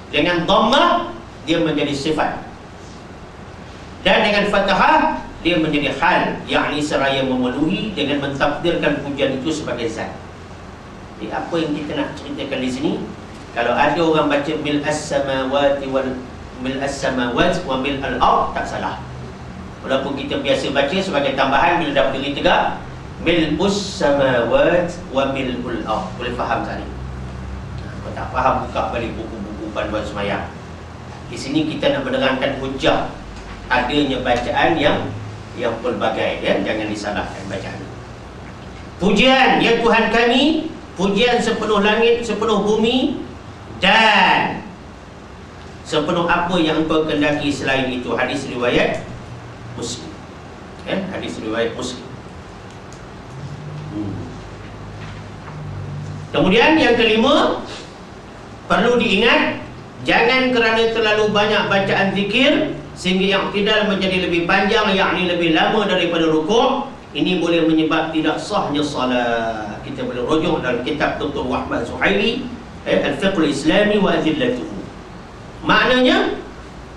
dengan dhammah dia menjadi sifat, dan dengan fathah dia menjadi hal, yakni seraya memenuhi dengan mentakdirkan pujian itu sebagai zat. Jadi apa yang kita nak ceritakan di sini, kalau ada orang baca mil as-samawati wal mil as-samawat wa mil al-ard, tak salah. Walaupun kita biasa baca sebagai tambahan bila dah berdiri tegak, mil us-samawat wa mil al-ard. Boleh faham tak ni? Kalau tak faham, buka balik buku-buku panduan semayang. Di sini kita nak menerangkan hujah adanya bacaan yang pelbagai, ya? Jangan disalahkan bacaan. Pujian, ya Tuhan kami, pujian sepenuh langit, sepenuh bumi, dan sepenuh apa yang Engkau kehendaki selain itu. Hadis riwayat Muslim, ya? Hadis riwayat Muslim. Kemudian yang kelima, perlu diingat, jangan kerana terlalu banyak bacaan zikir sehingga yang tidak menjadi lebih panjang, yakni lebih lama daripada rukuk. Ini boleh menyebab tidak sahnya salat. Kita boleh rujuk dalam kitab Dr. Wahbah Zuhairi, Al-Fiqh Al-Islami wa Adillatuhu. Maknanya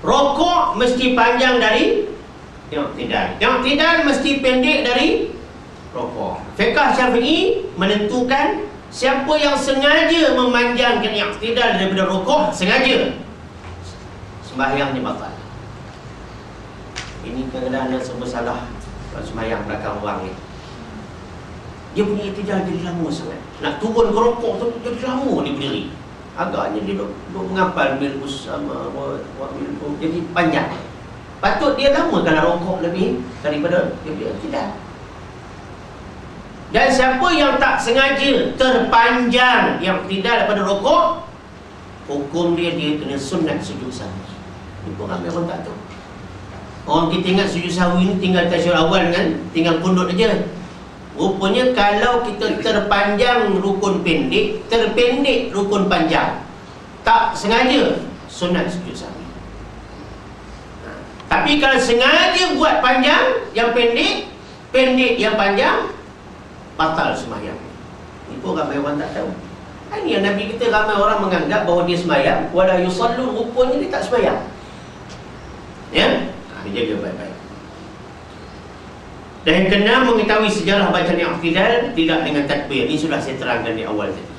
rukuk mesti panjang dari yang tidak mesti pendek dari rukuk. Fiqh Syafi'i menentukan siapa yang sengaja memanjangkan i'tidal daripada rukuk, sengaja, sembahyangnya batal. Ini kadang-kadang yang serba salah kalau sembahyang belakang orang ni. Dia punya i'tidal jadi lama sangat. Nak turun ke rukuk tu jadi lama dia berdiri. Agaknya dia duk menghafal mil usama wa mil, jadi panjang. Patut dia lamakan rukuk lebih daripada dia punya i'tidal. Dan siapa yang tak sengaja terpanjang yang tidak daripada rukuk, hukum dia kena sunat sujud sahwi. Ini pun ramai orang tak tahu. Orang kita ingat sujud sahwi ni tinggal tasyahud awal kan, tinggal kundut aja. Rupanya kalau kita terpanjang rukun pendek, terpendek rukun panjang, tak sengaja, sunat sujud sahwi. Tapi kalau sengaja buat panjang yang pendek, pendek yang panjang, batal sembahyang. Itu ramai orang tak tahu. Ini yang Nabi kita, ramai orang menganggap bahawa dia sembahyang, wala yusallu, rupanya dia tak sembahyang. Ya? Dia jaga baik-baik. Dan kena mengetahui sejarah bacaan i'tidal tidak dengan takbir. Ini sudah saya terangkan di awal tadi.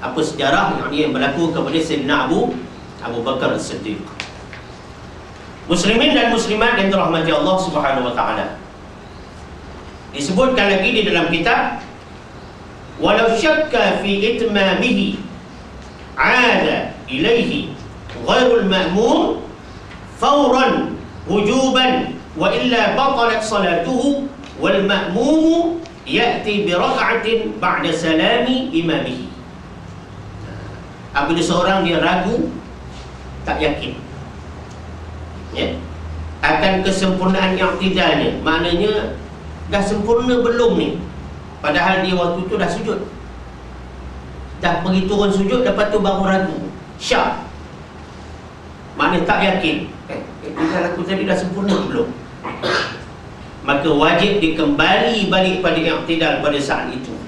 Apa sejarah yang berlaku kepada Sayyidina Abu Bakar As-Siddiq. Muslimin dan muslimat yang dirahmati Allah Subhanahu wa taala. Disebutkan lagi di dalam kitab, walau syakka fi itmamihi ada ilaihi ghairul ma'mum fawran wujuban wa illa batalat salatuhu wal ma'mum ya'ti bi rak'atin ba'da salami imamihi. Apabila seorang dia ragu, tak yakin, ya, akan kesempurnaan i'tidalnya, maknanya dah sempurna belum ni, padahal dia waktu tu dah sujud, dah pergi turun sujud, lepas tu baru ragu, syak, maknanya tak yakin, i'tidal aku tadi dah sempurna belum, maka wajib dikembali balik pada i'tidal pada saat itu.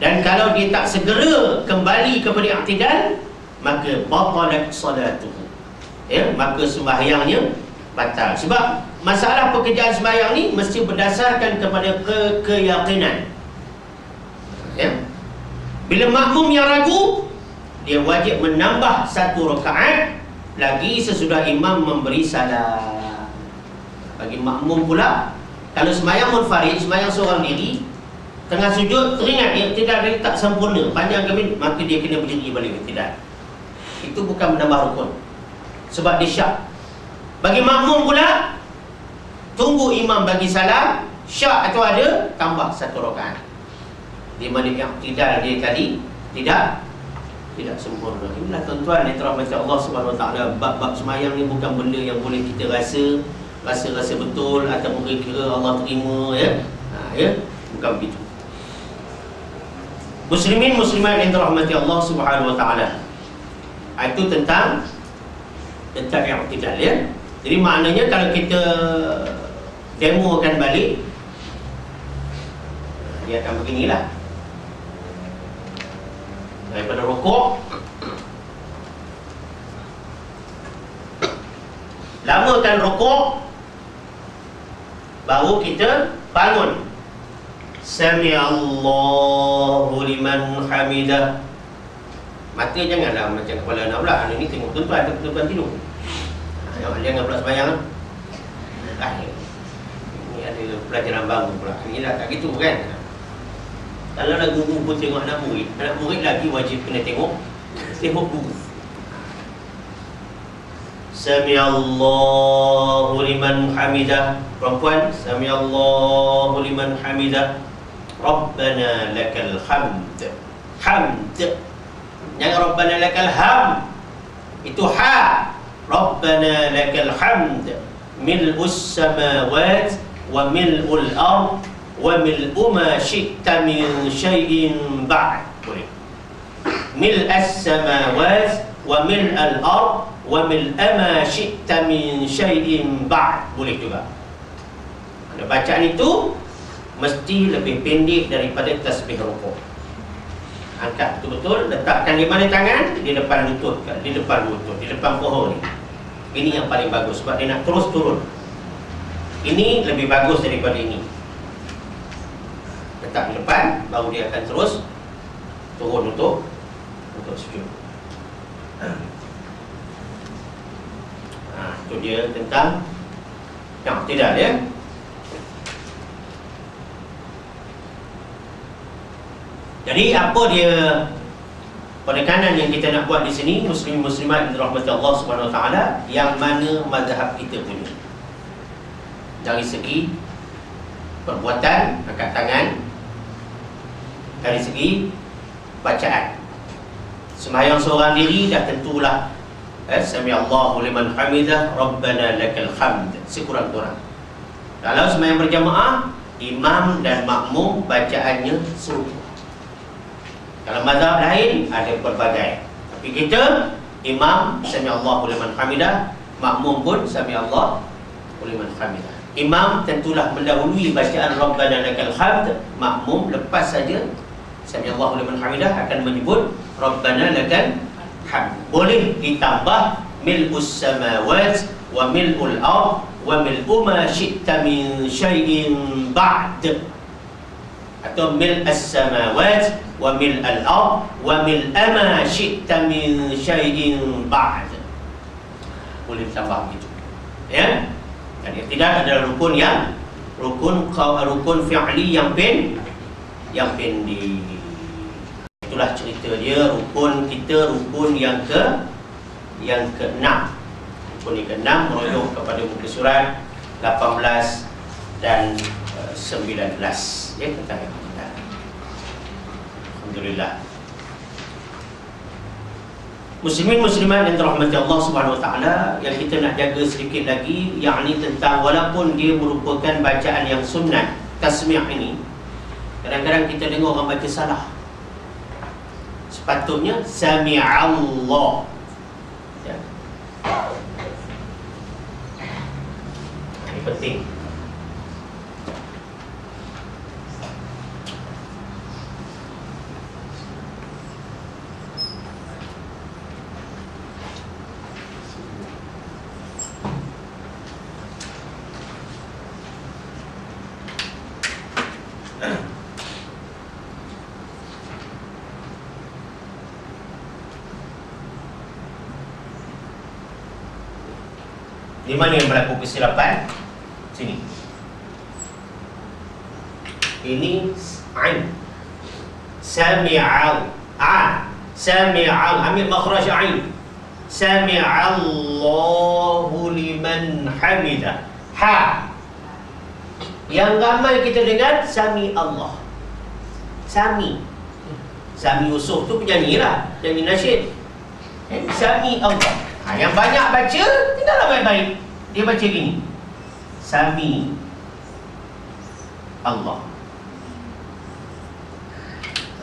Dan kalau dia tak segera kembali kepada i'tidal, maka batalat salatuhu, ya, maka sembahyangnya batal. Sebab masalah pekerjaan sembahyang ni mesti berdasarkan kepada keyakinan, ya. Bila makmum yang ragu, dia wajib menambah satu rakaat lagi sesudah imam memberi salam. Bagi makmum pula, kalau sembahyang munfarid, sembahyang seorang diri, tengah sujud teringat i'tidal dia tak sempurna, panjang kami, maka dia kena berdiri balik i'tidal. Itu bukan menambah rukun, sebab dia syak. Bagi makmum pula, tunggu imam bagi salam, syak atau ada, tambah satu rakaat. Di mana i'tidal dia tadi tidak sempurna. Inilah tuan-tuan yang dirahmati Allah Subhanahu Wa Taala, bab-bab sembahyang ni bukan benda yang boleh kita rasa betul ataupun kira Allah terima, ya. Ya, bukan begitu. Muslimin muslimat yang dirahmati Allah Subhanahu wa taala. Itu tentang i'tidal ya. Jadi maknanya kalau kita demokan balik, dia akan beginilah. Daripada rukuk, lamakan rukuk, baru kita bangun. Sami'allahu liman hamidah. Mata janganlah macam kepala nak pula. Ini tengok tuan-tuan, tuan-tuan tidur. Jangan pula sembahyang. Ini ada pelajaran baru pula. Inilah tak gitu kan. Kalau dah guru pun tengok anak murid lagi wajib kena tengok guru. Sami'allahu liman hamidah. Perempuan, Sami'allahu liman hamidah. Rabbana lakal hamd. Hamd. Jangan Rabbana lakal ham. Itu ha. Rabbana lakal hamd. Mil'us samawat wa mil'ul ard wa mil'u ma syi'ta min syai'in ba'd. Boleh. Mil'as samawat wa mil'al ard wa mil'a ma syi'ta min syai'in ba'd. Boleh juga. Ada bacaan itu mesti lebih pendek daripada tasbih rukuk. Angkat betul-betul, letakkan di mana tangan? Di depan lutut, di depan lutut, di depan pohon ni. Ini yang paling bagus sebab dia nak terus turun. Ini lebih bagus daripada ini. Letak di depan, baru dia akan terus turun untuk sujud. Itu dia tentang i'tidal ya. Jadi apa dia penekanan yang kita nak buat di sini, muslim muslimat yang dirahmati Allah Subhanahu wa taala, yang mana mazhab kita punya. Dari segi perbuatan, angkat tangan, dari segi bacaan. Sembahyang seorang diri dah tentulah Sami'allahu liman hamidah, Rabbana lakal hamd, sekurang-kurang. Kalau sembahyang berjamaah, imam dan makmum bacaannya serupa. Kalau mazhab lain ada pelbagai. Tapi kita imam Sami'allahu liman hamidah, makmum pun Sami'allahu liman hamidah. Imam tentulah mendahului bacaan Rabbana lakal hamd, makmum lepas saja Sami'allahu liman hamidah akan menyebut Rabbana lakal hamd. Boleh ditambah mil'us samawat wa mil'ul ard wa mil'u ma syi'ta min syai'in ba'd, atau mil'as samawat wa mil'al ard wa mil'a ma syi'ta min syai'in ba'd. Boleh ditambah begitu ya. Dan i'tidal adalah rukun fi'li yang pendek. Itulah cerita dia. Rukun kita rukun yang ke-6. Rukun yang ke-6 merujuk kepada muka surat 18 dan 19 ya, tentang i'tidal. Alhamdulillah. Muslimin muslimat yang dirahmati Allah Subhanahu wa taala, yang kita nak jaga sedikit lagi, yakni tentang walaupun dia merupakan bacaan yang sunnah, tasmi' ini kadang-kadang kita dengar orang baca salah. Sepatutnya Sami'allah ya. Ini penting. Di mana yang berlaku kesilapan? Sini. Ini ain. Sami'al. Sami'al. Ambil makhraj ain. Sami'allahu liman hamidah. Ha. Yang ramai kita dengar Sami Allah. Sami Yusuf tu penyanyi lah, penyanyi nasyid. Sami Allah. Yang banyak baca, tinggallah baik-baik. Dia baca gini, Sami Allah.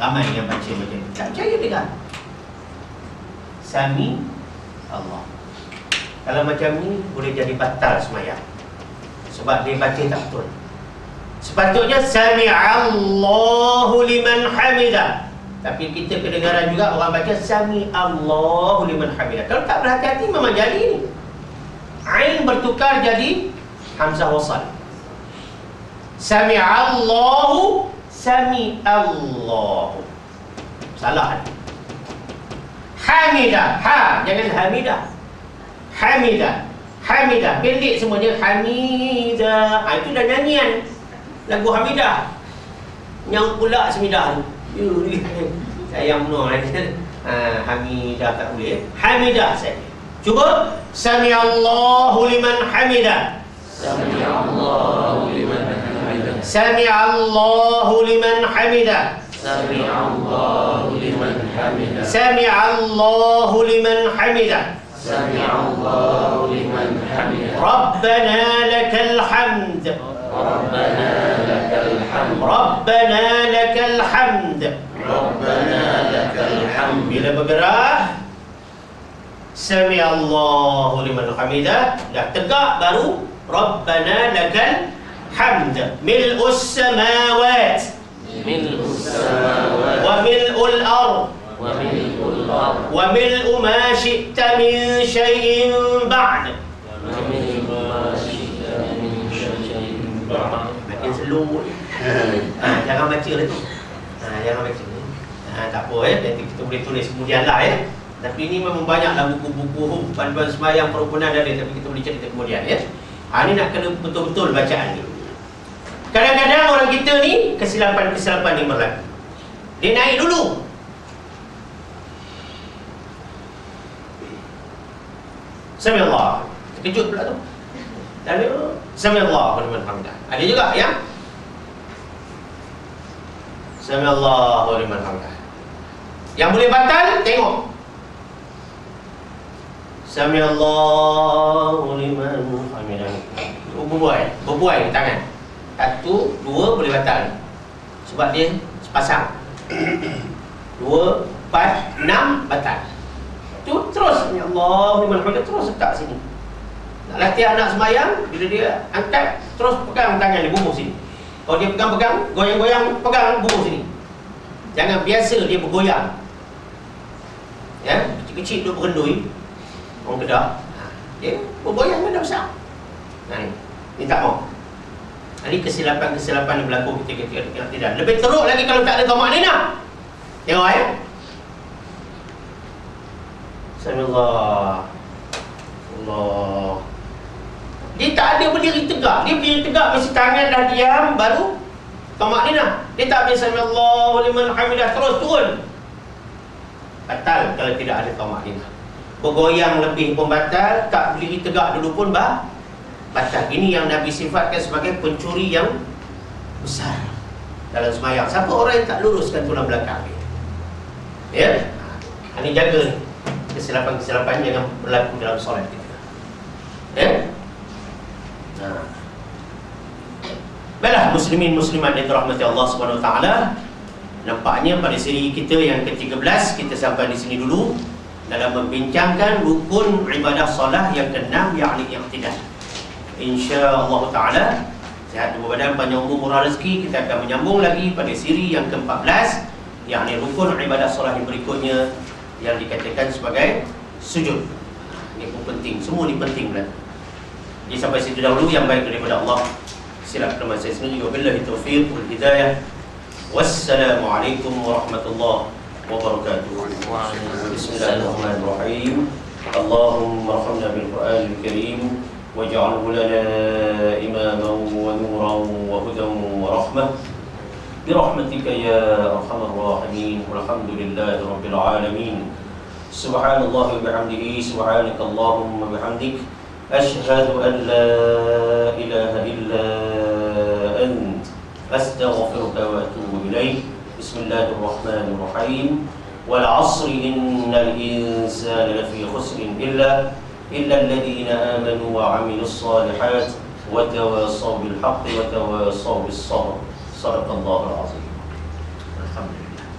Ramai yang baca macam ni. Tak percaya dengar. Sami Allah. Kalau macam ni boleh jadi batal semayang. Sebab dia baca tak betul. Sepatutnya Sami'allahu liman hamidah. Tapi kita kedengaran juga orang baca Sami'allahu liman hamidah. Kalau tak berhati-hati memang jadi ni. Ain bertukar jadi hamzah wasal. Sami'allahu, Sami'allahu. Salah. Hamidah, ha, jangan hamidah. Hamidah, Hamidah, pendek semuanya. Hamidah, ha, itu dah nyanyian lagu Hamidah. Yang pula semidah tu. Sayang benar. Hamidah tak boleh. Hamidah saja. Cuba. Sami'allahu liman hamidah. Sami'allahu liman hamidah. Sami'allahu liman hamidah. Sami'allahu liman hamidah. Sami'allahu liman hamidah. Sami'allahu liman hamidah. Rabbana lakal hamd. Rabbana lakal hamd. Rabbana lakal hamd. Rabbana lakal hamd. Bila bergerak Sami'allahu liman hamidah, dah tegak baru Rabbana lakal hamd. Mil'us samawat Mil'us samawati wa mil'ul ard wa mil'ul ard wa mil'u ma syi'ta min syai'in ba'd. wa mil'u ma syi'ta min syai'in ba'd. Makin slow. Jangan baca lagi. Jangan baca. Tak apa nanti kita boleh tulis kemudian lah Tapi ini memang banyaklah buku-buku panduan sembahyang perukunan ada, tapi kita boleh cerita kemudian Ini nak kena betul-betul bacaan ni. Kadang-kadang orang kita ni kesilapan-kesilapan ni berlaku. Dia naik dulu. Sami'allah. Terkejut pula tu. Lalu Sami'allahu liman hamidah. Ada juga yang Sami'allahu liman hamidah. Yang boleh batal, tengok. Sami'allahu liman hamidah. Berbuai tangan. 1, 2 boleh batal. Sebab dia sepasang. 2, 4, 6 batal. Tu terus Sami'allahu liman hamidah, terus letak sini. Nak latih anak sembahyang, bila dia angkat, terus pegang tangan dia, bubuh sini. Kalau dia pegang-pegang, goyang-goyang, pegang, bubuh sini. Jangan biasa dia bergoyang. Kecil-kecil duduk berendui. Orang Kedah, dia bergoyang dah besar. Ni tak mau. Ini kesilapan-kesilapan yang berlaku ketika tidak. Lebih teruk lagi kalau tak ada tamakninah. Tengok Sami'allah. Allah. Dia tak ada berdiri tegak. Dia berdiri tegak mesti tangan dah diam, baru tamakninah. Dia tak boleh Sami'allahu liman hamidah terus turun. Batal kalau tidak ada tamakninah. Bergoyang lebih pun batal, tak berdiri tegak dulu pun batal. Ini yang Nabi sifatkan sebagai pencuri yang besar dalam sembahyang. Siapa orang yang tak luruskan tulang belakang dia? Ini jaga kesilapan-kesilapan jangan berlaku dalam solat kita. Baiklah muslimin muslimat yang dirahmati Allah Subhanahu Wa Taala. Nampaknya pada siri kita yang ke-13 kita sampai di sini dulu dalam membincangkan rukun ibadah solat yang ke-6, yakni i'tidal. Insya-Allah taala sihat tubuh badan, panjang umur, murah rezeki. Kita akan menyambung lagi pada siri yang ke-14, yakni rukun ibadah solat yang berikutnya yang dikatakan sebagai sujud. Ini pun penting, semua ni penting benar. Jadi sampai situ dahulu, yang baik daripada Allah. Silap nama saya sendiri. Wabillahi taufiq wal hidayah. Wassalamualaikum warahmatullahi wabarakatuh. Bismillahirrahmanirrahim. Allahumma arhamna bil Qur'anil Karim waj'alhu lana imaman wa nuran wa hudan wa rahmah birahmatika ya arhamar rahimin. Walhamdulillahi rabbil alamin. Subhanallah wa bihamdihi, subhanakallahumma bihamdik, ashhadu an la ilaha illa ant, astaghfiruka wa atubu ilaik. Bismillahirrahmanirrahim. Wal 'asri innal insana lafi khusrin illa alladhina amanu wa 'amilus shalihat wa tawassaw bil haqqi wa tawassaw bis sabr. Shadaqallahul 'azim. Alhamdulillah.